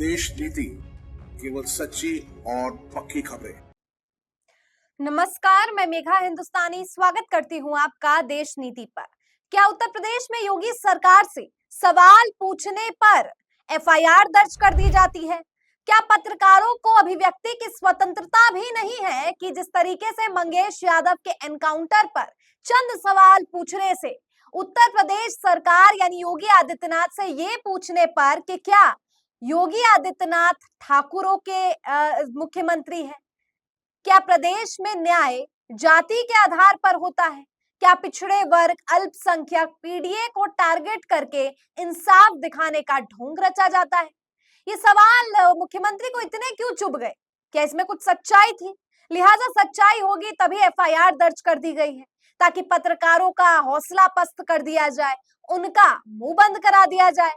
देश नीति, केवल सच्ची और पक्की खबरें। नमस्कार, मैं मेघा हिंदुस्तानी स्वागत करती हूं आपका देश नीति पर। क्या उत्तर प्रदेश में योगी सरकार से सवाल पूछने पर एफआईआर दर्ज कर दी जाती है? क्या पत्रकारों को अभिव्यक्ति की स्वतंत्रता भी नहीं है कि जिस तरीके से मंगेश यादव के एनकाउंटर पर चंद सवाल पूछने से उत्तर प्रदेश सरकार यानी योगी आदित्यनाथ से ये पूछने पर कि क्या योगी आदित्यनाथ ठाकुरों के मुख्यमंत्री हैं? क्या प्रदेश में न्याय जाति के आधार पर होता है? क्या पिछड़े वर्ग, अल्पसंख्यक, पीडीए को टारगेट करके इंसाफ दिखाने का ढोंग रचा जाता है? ये सवाल मुख्यमंत्री को इतने क्यों चुभ गए? क्या इसमें कुछ सच्चाई थी? लिहाजा सच्चाई होगी तभी एफआईआर दर्ज कर दी गई है, ताकि पत्रकारों का हौसला पस्त कर दिया जाए, उनका मुंह बंद करा दिया जाए।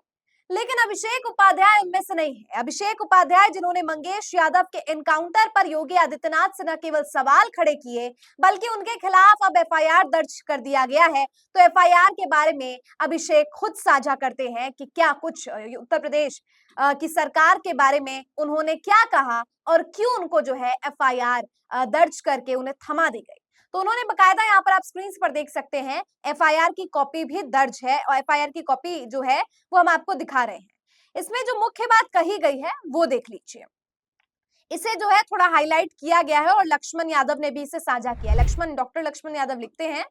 लेकिन अभिषेक उपाध्याय उनमें से नहीं है। अभिषेक उपाध्याय, जिन्होंने मंगेश यादव के एनकाउंटर पर योगी आदित्यनाथ से न केवल सवाल खड़े किए बल्कि उनके खिलाफ अब एफआईआर दर्ज कर दिया गया है। तो एफआईआर के बारे में अभिषेक खुद साझा करते हैं कि क्या कुछ उत्तर प्रदेश की सरकार के बारे में उन्होंने क्या कहा और क्यों उनको जो है एफआईआर दर्ज करके उन्हें थमा दी गई। तो उन्होंने बकायदा, यहाँ पर आप स्क्रीन पर देख सकते हैं, एफआईआर की कॉपी भी दर्ज है और एफआईआर की कॉपी जो है वो हम आपको दिखा रहे हैं। इसमें जो मुख्य बात कही गई है वो देख लीजिए। इसे जो है थोड़ा हाईलाइट किया गया है और लक्ष्मण यादव ने भी इसे साझा किया। डॉक्टर लक्ष्मण यादव लिखते हैं,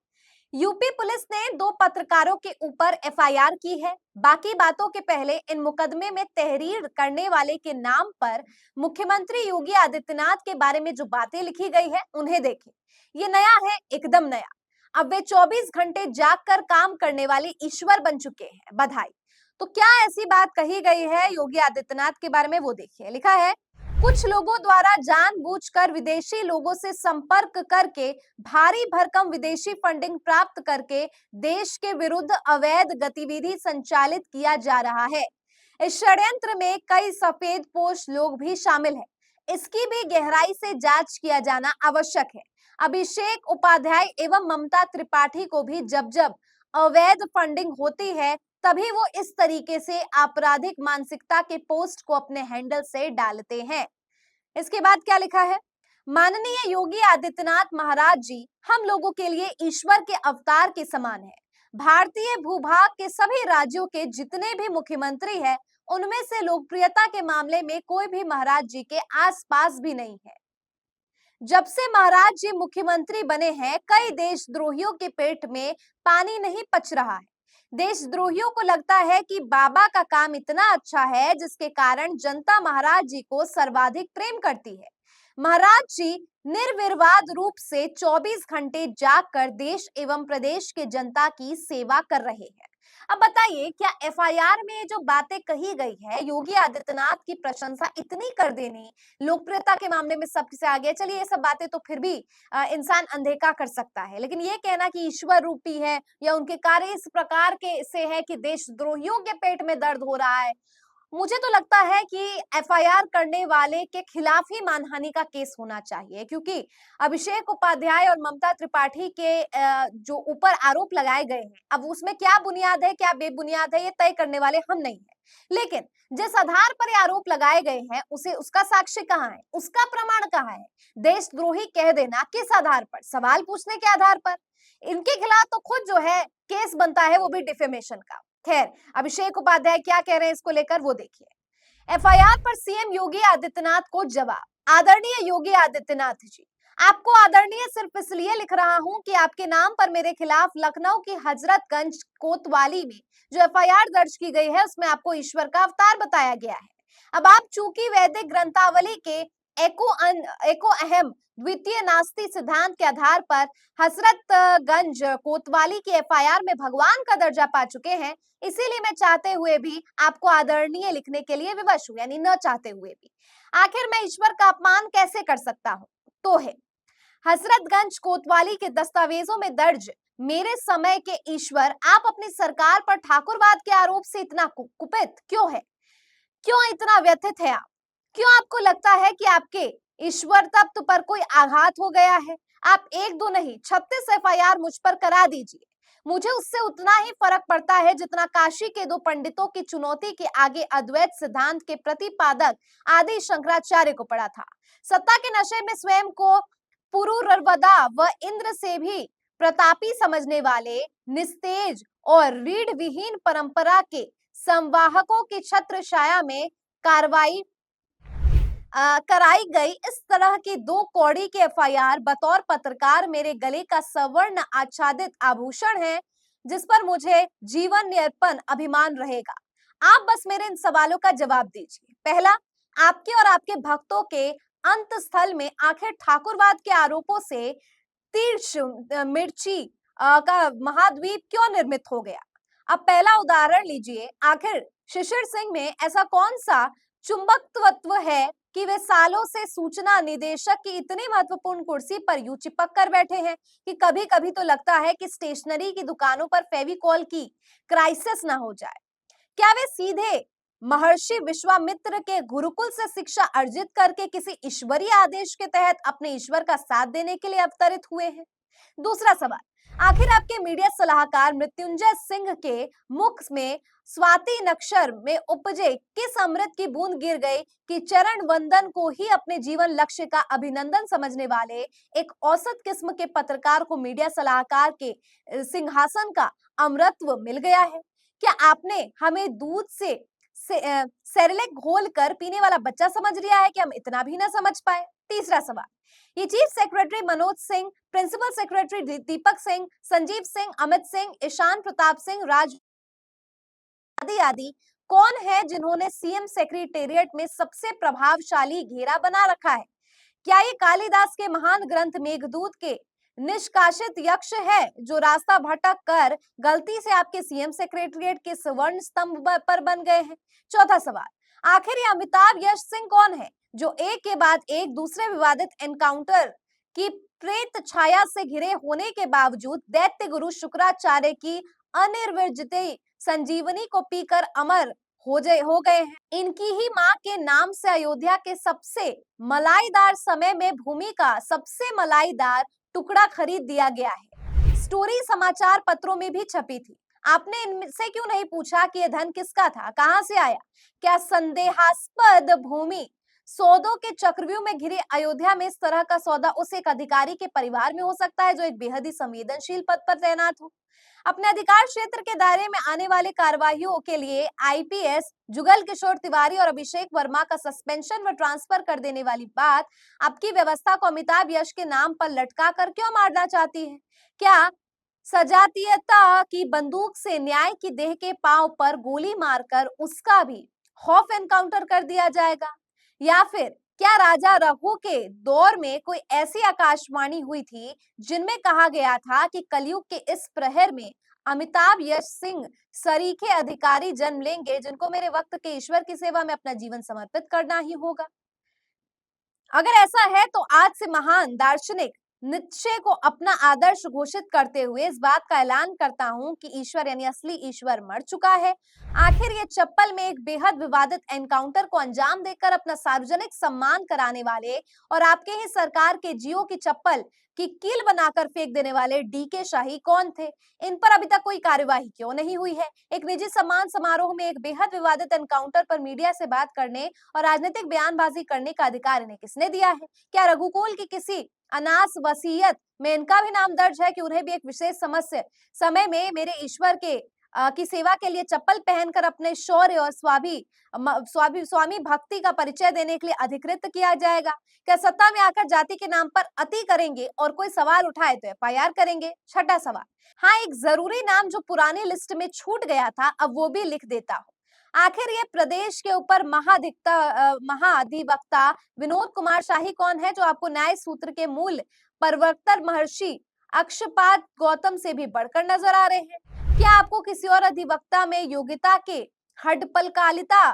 यूपी पुलिस ने 2 पत्रकारों के ऊपर एफआईआर की है। बाकी बातों के पहले इन मुकदमे में तहरीर करने वाले के नाम पर मुख्यमंत्री योगी आदित्यनाथ के बारे में जो बातें लिखी गई है उन्हें देखें। ये नया है, एकदम नया। अब वे 24 घंटे जागकर काम करने वाले ईश्वर बन चुके हैं, बधाई। तो क्या ऐसी बात कही गई है योगी आदित्यनाथ के बारे में, वो देखिए। लिखा है, कुछ लोगों द्वारा जानबूझकर विदेशी लोगों से संपर्क करके भारी भरकम विदेशी फंडिंग प्राप्त करके देश के विरुद्ध अवैध गतिविधि संचालित किया जा रहा है। इस षड्यंत्र में कई सफेदपोश लोग भी शामिल हैं। इसकी भी गहराई से जांच किया जाना आवश्यक है। अभिषेक उपाध्याय एवं ममता त्रिपाठी को भी जब जब अवैध फंडिंग होती है तभी वो इस तरीके से आपराधिक मानसिकता के पोस्ट को अपने हैंडल से डालते हैं। इसके बाद क्या लिखा है, माननीय योगी आदित्यनाथ महाराज जी हम लोगों के लिए ईश्वर के अवतार के समान है। भारतीय भूभाग के सभी राज्यों के जितने भी मुख्यमंत्री हैं उनमें से लोकप्रियता के मामले में कोई भी महाराज जी के आसपास भी नहीं है। जब से महाराज जी मुख्यमंत्री बने हैं कई देशद्रोहियों के पेट में पानी नहीं पच रहा है। देशद्रोहियों को लगता है कि बाबा का काम इतना अच्छा है जिसके कारण जनता महाराज जी को सर्वाधिक प्रेम करती है। महाराज जी निर्विवाद रूप से 24 घंटे जागकर देश एवं प्रदेश के जनता की सेवा कर रहे हैं। अब बताइए, क्या एफआईआर में जो बातें कही गई है, योगी आदित्यनाथ की प्रशंसा इतनी कर देनी, लोकप्रियता के मामले में सबसे आगे, चलिए ये सब बातें तो फिर भी इंसान अनदेखा कर सकता है, लेकिन ये कहना कि ईश्वर रूपी है या उनके कार्य इस प्रकार के से है कि देशद्रोहियों के पेट में दर्द हो रहा है, मुझे तो लगता है कि एफआईआर करने वाले के खिलाफ ही मानहानि का केस होना चाहिए, क्योंकि अभिषेक उपाध्याय और ममता त्रिपाठी के जो ऊपर आरोप लगाए गए हैं, अब उसमें क्या बुनियाद है क्या बेबुनियाद है ये तय करने वाले हम नहीं है। लेकिन जिस आधार पर ये आरोप लगाए गए हैं उसे उसका साक्ष्य कहाँ है, उसका प्रमाण कहाँ है? देशद्रोही कह देना किस आधार पर? सवाल पूछने के आधार पर। इनके खिलाफ तो खुद जो है केस बनता है, वो भी डिफेमेशन का। खैर, अभिषेक उपाध्याय क्या कह रहे हैं इसको लेकर वो देखिए। एफआईआर पर सीएम योगी आदित्यनाथ को जवाब। आदरणीय योगी आदित्यनाथ जी, आपको आदरणीय सिर्फ इसलिए लिख रहा हूं कि आपके नाम पर मेरे खिलाफ लखनऊ की हजरतगंज कोतवाली में जो एफआईआर दर्ज की गई है उसमें आपको ईश्वर का अवतार बताया गया है। अब आप चूंकि वैदिक ग्रंथावली के एको अहम द्वितीय नास्ति सिद्धांत के आधार पर हजरतगंज कोतवाली की एफआईआर में भगवान का दर्जा पा चुके हैं, इसीलिए मैं चाहते हुए भी आपको आदरणीय लिखने के लिए विवश हूं, यानी न चाहते हुए भी। आखिर मैं ईश्वर का अपमान कैसे कर सकता हूं? तो है, हजरतगंज कोतवाली के दस्तावेजों में दर्ज मेरे समय के ईश्वर आप अपनी सरकार पर ठाकुरवाद के आरोप से इतना कुपित क्यों है? क्यों इतना व्यथित है आप? क्यों आपको लगता है कि आपके ईश्वर तत्व पर कोई आघात हो गया है? आप 1 2 नहीं 36 एफआईआर मुझ पर करा दीजिए। मुझे उससे उतना ही फर्क पड़ता है जितना काशी के दो पंडितों की चुनौती के आगे अद्वैत सिद्धांत के प्रतिपादक आदि शंकराचार्य को पड़ा था। सत्ता के नशे में स्वयं को पुरुरवदा व इंद्र से भी प्रतापी समझने वाले निस्तेज और रीढ़ विहीन परंपरा के संवाहकों की छत्र छाया में कार्रवाई कराई गई इस तरह की 2 कौड़ी की एफआईआर बतौर पत्रकार मेरे गले का सवर्ण आच्छादित आभूषण है, जिस पर मुझे जीवन नियर्पण अभिमान रहेगा। आप बस मेरे इन सवालों का जवाब दीजिए। पहला, आपके और आपके भक्तों के अंत स्थल में आखिर ठाकुरवाद के आरोपों से तीर मिर्ची का महाद्वीप क्यों निर्मित हो गया? अब पहला उदाहरण लीजिए। आखिर शिशिर सिंह में ऐसा कौन सा चुंबकत्व है कि वे सालों से सूचना निदेशक की इतनी महत्वपूर्ण कुर्सी पर यूं चिपक कर बैठे हैं कि कभी कभी तो लगता है कि स्टेशनरी की दुकानों पर फेविकॉल की क्राइसिस ना हो जाए। क्या वे सीधे महर्षि विश्वामित्र के गुरुकुल से शिक्षा अर्जित करके किसी ईश्वरीय आदेश के तहत अपने ईश्वर का साथ देने के लिए अवतरित हुए हैं? दूसरा सवाल, आखिर आपके मीडिया सलाहकार मृत्युंजय सिंह के मुख में स्वाति नक्षर में उपजे किस अमृत की बूंद गिर गई कि चरण वंदन को ही अपने जीवन लक्ष्य का अभिनंदन समझने वाले एक औसत किस्म के पत्रकार को मीडिया सलाहकार के सिंहासन का अमरत्व मिल गया है? क्या आपने हमें दूध से सेरेलेक घोल कर पीने वाला बच्चा समझ लिया है कि हम इतना भी ना समझ पाए? तीसरा सवाल, ये chief secretary Manoj Singh, principal secretary Deepak Singh, Sanjeev Singh, Amit Singh, Ishan Pratap Singh, Raj आदि आदि कौन है जिन्होंने सीएम सेक्रेटेरिएट में सबसे प्रभावशाली घेरा बना रखा है? क्या ये कालिदास के महान ग्रंथ मेघदूत के निष्कासित यक्ष है जो रास्ता भटक कर गलती से आपके सीएम सेक्रेटेरिएट के स्वर्ण स्तंभ पर बन गए हैं? चौथा सवाल, आखिर ये अमिताभ यश सिंह कौन है जो एक के बाद एक दूसरे विवादित एनकाउंटर की प्रेत छाया से घिरे होने के बावजूद दैत्य गुरु शुक्राचार्य की अनिर्वजित संजीवनी को पीकर अमर हो गए हैं? इनकी ही मां के नाम से अयोध्या के सबसे मलाईदार समय में भूमि का सबसे मलाईदार टुकड़ा खरीद दिया गया है। स्टोरी समाचार पत्रों में भी छपी थी। आपने इनसे क्यों नहीं पूछा कि यह धन किसका था, कहां से आया? क्या संदेहास्पद भूमि सौदों के चक्रव्यूह में घिरे अयोध्या में इस तरह का सौदा उस एक अधिकारी के परिवार में हो सकता है जो एक बेहद ही संवेदनशील पद पर तैनात हो? अपने अधिकार क्षेत्र के दायरे में आने वाले कार्रवाइयों के लिए आईपीएस जुगल किशोर तिवारी और अभिषेक वर्मा का सस्पेंशन व ट्रांसफर कर देने वाली बात आपकी व्यवस्था को अमिताभ यश के नाम पर लटका कर क्यों मारना चाहती है? क्या सजातीयता की बंदूक से न्याय की देह के पांव पर गोली मारकर उसका भी खौफ एनकाउंटर कर दिया जाएगा? या फिर क्या राजा रघु के दौर में कोई ऐसी आकाशवाणी हुई थी जिनमें कहा गया था कि कलयुग के इस प्रहर में अमिताभ यश सिंह सरीखे अधिकारी जन्म लेंगे जिनको मेरे वक्त के ईश्वर की सेवा में अपना जीवन समर्पित करना ही होगा? अगर ऐसा है तो आज से महान दार्शनिक निश्चय को अपना आदर्श घोषित करते हुए इस बात का ऐलान करता हूं कि ईश्वर यानी असली ईश्वर मर चुका है। आखिर ये चप्पल में एक बेहद विवादित एनकाउंटर को अंजाम देकर अपना सार्वजनिक सम्मान कराने वाले और आपके ही सरकार के जियो की चप्पल की कील बनाकर फेंक देने वाले डीके शाही कौन थे? इन पर अभी तक कोई कार्यवाही क्यों नहीं हुई है? एक निजी सम्मान समारोह में एक बेहद विवादित एनकाउंटर पर मीडिया से बात करने और राजनीतिक बयानबाजी करने का अधिकार इन्हें किसने दिया है? क्या रघुकुल की किसी अनास वसीयत में इनका भी नाम दर्ज है कि उन्हें भी एक विशेष समय में मेरे ईश्वर के की सेवा के लिए चप्पल पहनकर अपने शौर्य और स्वामी भक्ति का परिचय देने के लिए अधिकृत किया जाएगा? क्या सत्ता में आकर जाति के नाम पर अति करेंगे और कोई सवाल उठाए तो एफआईआर करेंगे? छठा सवाल, हाँ, एक जरूरी नाम जो पुरानी लिस्ट में छूट गया था अब वो भी लिख देता हूँ। आखिर ये प्रदेश के ऊपर महाधिवक्ता विनोद कुमार शाही कौन है जो आपको न्याय सूत्र के मूल प्रवर्तक महर्षि अक्षपाद गौतम से भी बढ़कर नजर आ रहे हैं? क्या आपको किसी और अधिवक्ता में योग्यता के हडपलकालिता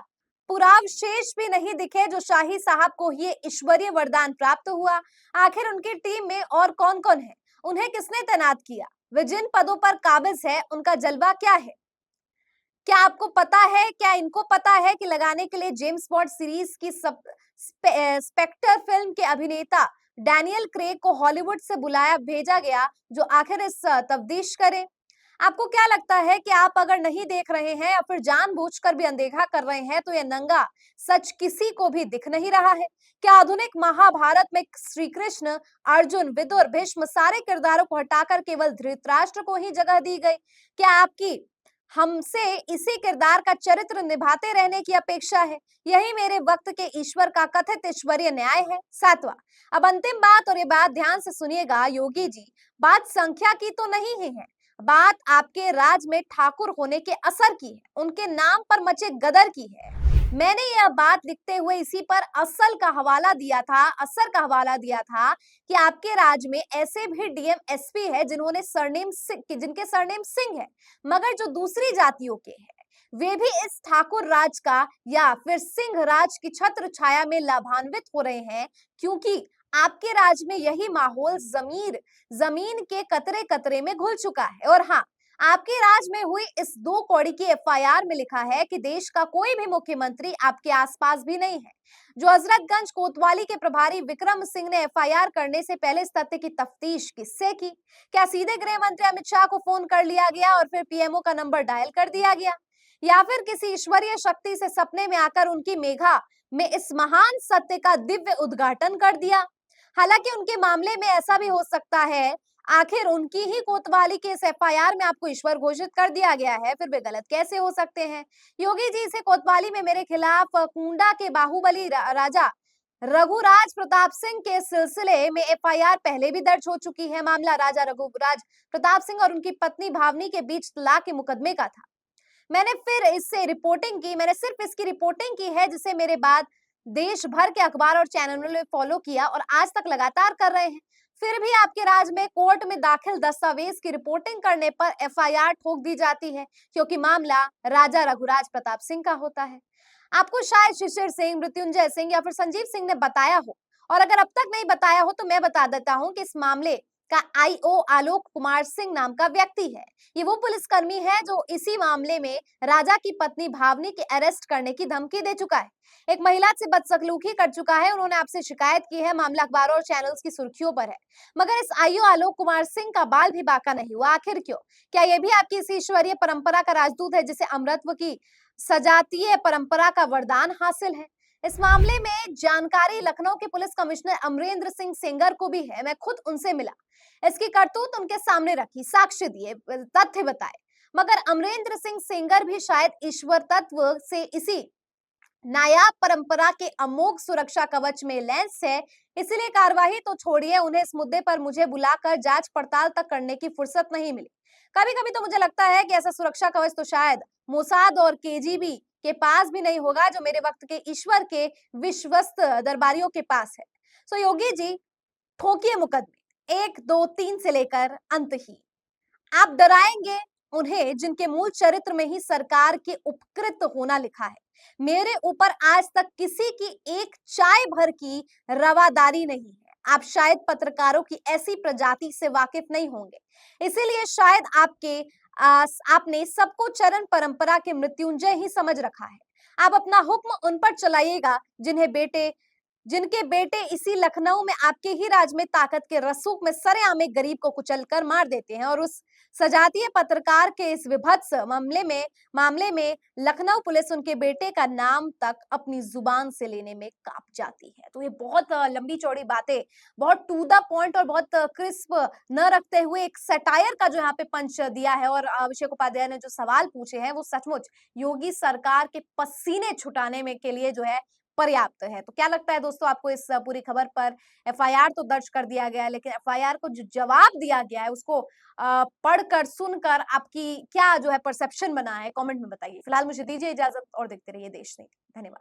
पुरावशेष भी नहीं दिखे जो शाही साहब को ये ईश्वरीय वरदान प्राप्त हुआ? आखिर उनकी टीम में और कौन कौन है? उन्हें किसने तैनात किया? वे जिन पदों पर काबिज है उनका जलवा क्या है? क्या आपको पता है, क्या इनको पता है कि लगाने के लिए जेम्स बॉन्ड सीरीज की स्पेक्टर फिल्म के अभिनेता डैनियल क्रेग को हॉलीवुड से भेजा गया जो आखिर इस तफ्तीश करें? आपको क्या लगता है कि आप अगर नहीं देख रहे हैं या फिर जानबूझकर भी अनदेखा कर रहे हैं तो ये नंगा सच किसी को भी दिख नहीं रहा है? क्या आधुनिक महाभारत में श्री कृष्ण, अर्जुन, विदुर, भीष्म सारे किरदारों को हटाकर केवल धृतराष्ट्र को ही जगह दी गई? क्या आपकी हमसे इसी किरदार का चरित्र निभाते रहने की अपेक्षा है? यही मेरे वक्त के ईश्वर का कथित ईश्वरीय न्याय है। सातवां, अब अंतिम बात, और ये बात ध्यान से सुनिएगा योगी जी, बात संख्या की तो नहीं ही है, बात आपके राज में ठाकुर होने के असर की है, उनके नाम पर मचे गदर की है। मैंने यह बात लिखते हुए इसी पर असर का हवाला दिया था कि आपके राज में ऐसे भी डीएम एसपी है जिनके सरनेम सिंह है, मगर जो दूसरी जातियों के हैं वे भी इस ठाकुर राज का या फिर सिंह राज की छत्र छाया में लाभान्वित हो रहे हैं, क्योंकि आपके राज में यही माहौल जमीन के कतरे कतरे में घुल चुका है। और हाँ, आपके राज में हुई इस 2 कौड़ी की एफआईआर में लिखा है कि देश का कोई भी मुख्यमंत्री आपके आसपास भी नहीं है। जो हजरतगंज कोतवाली के प्रभारी विक्रम सिंह ने एफआईआर करने से पहले इस तथ्य की तफ्तीश किससे की? क्या सीधे गृह मंत्री अमित शाह को फोन कर लिया गया और फिर पीएमओ का नंबर डायल कर दिया गया, या फिर किसी ईश्वरीय शक्ति से सपने में आकर उनकी मेघा में इस महान सत्य का दिव्य उद्घाटन कर दिया? हालांकि उनके मामले में ऐसा भी हो सकता है, आखिर उनकी ही कोतवाली के इस एफआईआर में आपको ईश्वर घोषित कर दिया गया है, फिर वे गलत कैसे हो सकते हैं? योगी जी, से कोतवाली में मेरे खिलाफ कुंडा के बाहुबली राजा रघुराज प्रताप सिंह के सिलसिले में एफआईआर पहले भी दर्ज हो चुकी है। मामला राजा रघुराज प्रताप सिंह और उनकी पत्नी भावनी के बीच तलाक के मुकदमे का था। मैंने सिर्फ इसकी रिपोर्टिंग की है, जिसे मेरे बाद देश भर के अखबार और चैनलों ने फॉलो किया और आज तक लगातार कर रहे हैं। फिर भी आपके राज में कोर्ट में दाखिल दस्तावेज की रिपोर्टिंग करने पर एफआईआर ठोक दी जाती है, क्योंकि मामला राजा रघुराज प्रताप सिंह का होता है। आपको शायद शिशिर सिंह, मृत्युंजय सिंह या फिर संजीव सिंह ने बताया हो, और अगर अब तक नहीं बताया हो तो मैं बता देता हूं कि इस मामले का आईओ आलोक कुमार सिंह नाम का व्यक्ति है। ये वो पुलिसकर्मी है जो इसी मामले में राजा की पत्नी भावनी के अरेस्ट करने की धमकी दे चुका है, एक महिला से बदसलूकी कर चुका है। उन्होंने आपसे शिकायत की है, मामला अखबारों और चैनल्स की सुर्खियों पर है। मगर इस आईओ आलोक कुमार सिंह का बाल भी बाका नहीं हुआ। आखिर क्यों? क्या ये भी आपकी इसी ईश्वरीय परंपरा का राजदूत है जिसे अमरत्व की सजातीय परंपरा का वरदान हासिल है? इस मामले में जानकारी लखनऊ के पुलिस कमिश्नर अमरेंद्र सिंह सेंगर को भी है। मैं खुद उनसे मिला, इसकी करतूत उनके सामने रखी, साक्ष्य दिए, तथ्य बताए। मगर अमरेंद्र सिंह सेंगर भी शायद ईश्वर तत्व से इसी नायाब परंपरा के अमोघ सुरक्षा कवच में लैस है, इसलिए कार्यवाही तो छोड़िए, उन्हें इस मुद्दे पर मुझे बुलाकर जांच पड़ताल तक करने की फुर्सत नहीं मिली। कभी कभी तो मुझे लगता है कि ऐसा सुरक्षा कवच तो शायद मोसाद और केजीबी के पास भी नहीं होगा, जो मेरे वक्त के ईश्वर के विश्वस्त दरबारियों के पास है। सो योगी जी, ठोकिए मुकदमे 1, 2, 3 से लेकर अंत ही। आप डराएंगे उन्हें जिनके मूल चरित्र में ही सरकार के उपकृत होना लिखा है। मेरे ऊपर आज तक किसी की एक चाय भर की रवादारी नहीं है। आप शायद पत्रकारों की ऐसी प्रजाति से वाकिफ नहीं होंगे, इसीलिए शायद आपने सबको चरण परंपरा के मृत्युंजय ही समझ रखा है। आप अपना हुक्म उन पर चलाइएगा जिनके बेटे इसी लखनऊ में आपके ही राज में ताकत के रसूख में सरेआम एक गरीब को कुचलकर मार देते हैं, और उस सजातीय पत्रकार के इस विभत्स मामले में लखनऊ पुलिस उनके बेटे का नाम तक अपनी जुबान से लेने में कांप जाती है। तो ये बहुत लंबी चौड़ी बातें, बहुत टू द पॉइंट और बहुत क्रिस्प न रखते हुए एक सटायर का जो यहाँ पे पंच दिया है, और अभिषेक उपाध्याय ने जो सवाल पूछे हैं वो सचमुच योगी सरकार के पसीने छुटाने में के लिए जो है पर्याप्त है। तो क्या लगता है दोस्तों आपको इस पूरी खबर पर? एफआईआर तो दर्ज कर दिया गया है, लेकिन एफआईआर को जो जवाब दिया गया है उसको पढ़कर सुनकर आपकी क्या जो है परसेप्शन बना है, कमेंट में बताइए। फिलहाल मुझे दीजिए इजाजत और देखते रहिए देश नीति। धन्यवाद।